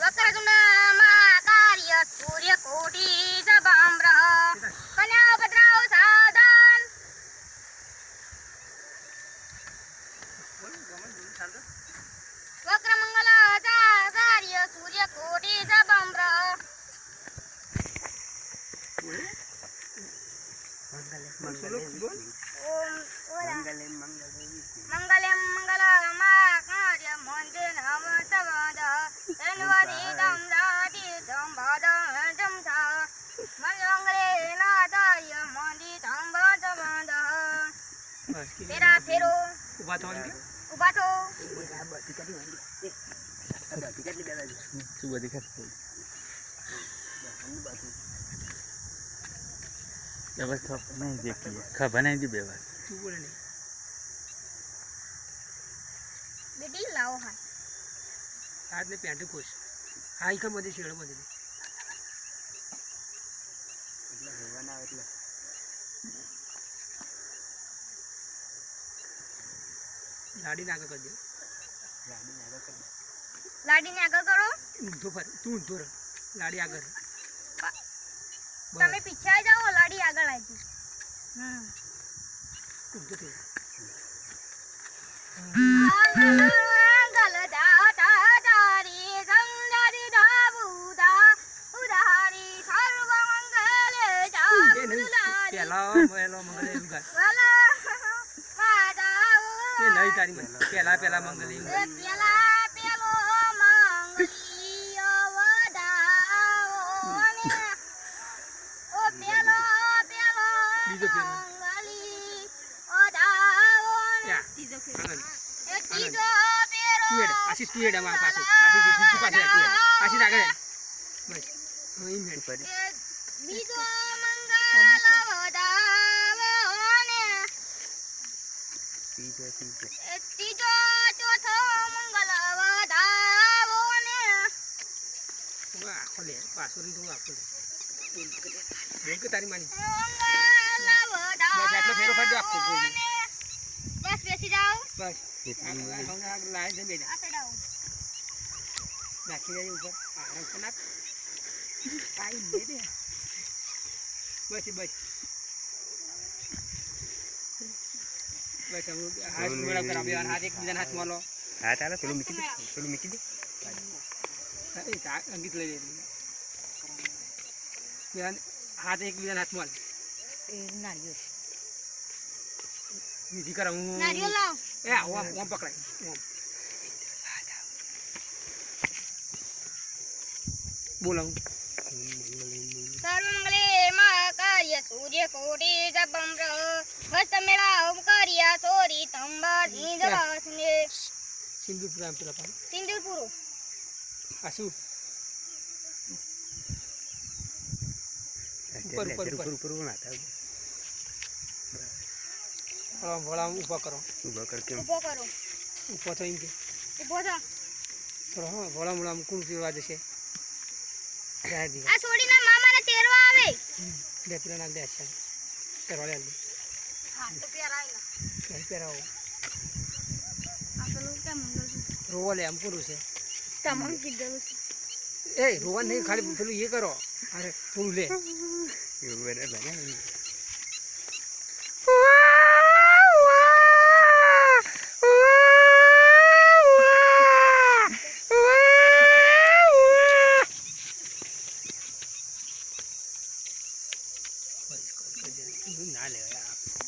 વક્રતુંડ મહાકાય સૂર્યકોટી સમપ્રભ કન્યાભદ્રાવ સાવધાન વક્રમંગલ કાર્ય સૂર્યકોટી સમપ્રભ મંગલમ મંગલમાકાર્ય મંદિરમ સવદ ધન્વદીતમ રાધી સંભાદ જમસા મંગલે નાદાય મંદિતમ સવદ તેરા ફેરો ઉભા થો ઉભા થો શું બધી व्यवस्था नहीं देखी है खबर नहीं दी बेवा तू बोले नहीं बेटी लाओ हाथ हाथ ने पैंट खुश हाई का मध्ये शेड मध्ये એટલે હેવાના એટલે લાડી નાગા કરી દે લાડી ને આગળ કરો ઊંધો ફર તું ઊંધો રહે લાડી આગળ તમે પીછે આવી જાઓ લાડી આગળ આવી ઊંધો થઈ ગલ દાતા તારી સંગરી દાબુદા ઉધારી સર્વ મંગલે જાબુલારી પેલા મંગલે એમ ગાય વાલા માદાઓ એ નહીં તારી મને પેલા મંગલે એમ પેલો મંગલી અવદાઓ ને ઓ પેલો બીજો ફેરો મંગલી અવદાઓ ને ત્રીજો ત્રીજો પેરો તું આશીષ તું એડ અમાર પાસે આશીષ તું પાસે આશીષ આગળ બસ હું એમ હેડ પર બીજો મંગલ અવદાઓ ને ત્રીજો ચોથો મંગલ અવદાઓ ને વાહ ખોલે પાછળ તું આપો બેંક તારી માની મંગલ અવદાઓ બસ આટલો ફેરો ફાડો આખો ગોળ બસ બેસી જાઓ બસ લાઈ દે બેટા આ સડાઓ નાખી દે ઉપર આરામ કર નાખ કાઈ લે દે બસ બસ બસ હું હાથ મેળા કરાવે હાથ એક બીજાના હાથ માલો હા ચાલો પેલું મૂકી દે અરે અંકિત લઈ લે બેન હાથ એક બીજાના હાથ માલ એ નારિયેળ વિધિ કરા હું નારિયેળ લાવ એ ઓમ પકડાય ઓમ બોલાવું સર્વમંગલે મહાકાર્ય સૂર્યકોટી સમપ્રભ હસ્તમેળાવ કર્યા ચોરી તંબા સિંધવાસને સિંદૂર પ્રામ પેલા પાડો સિંદૂર પૂરો આ શું ઉપર ભલા ઊભા કરો ઉભો કરો ઊભો તો એમ કે ઉભો થા હા ભલા મોડા કોણ પીવા જશે આ છોડીના મામાને તેરવા આવે બે પેલા નાખ દે છે કરવા લે હા તો પહેરાય નહીં પહેરાવો આ પેલું કે મંગલ રોવા લે આમ પૂરું છે તમામ કીધું એ રોવા નહીં ખાલી પેલું એ કરો અરે થોડું લે ના લેવાય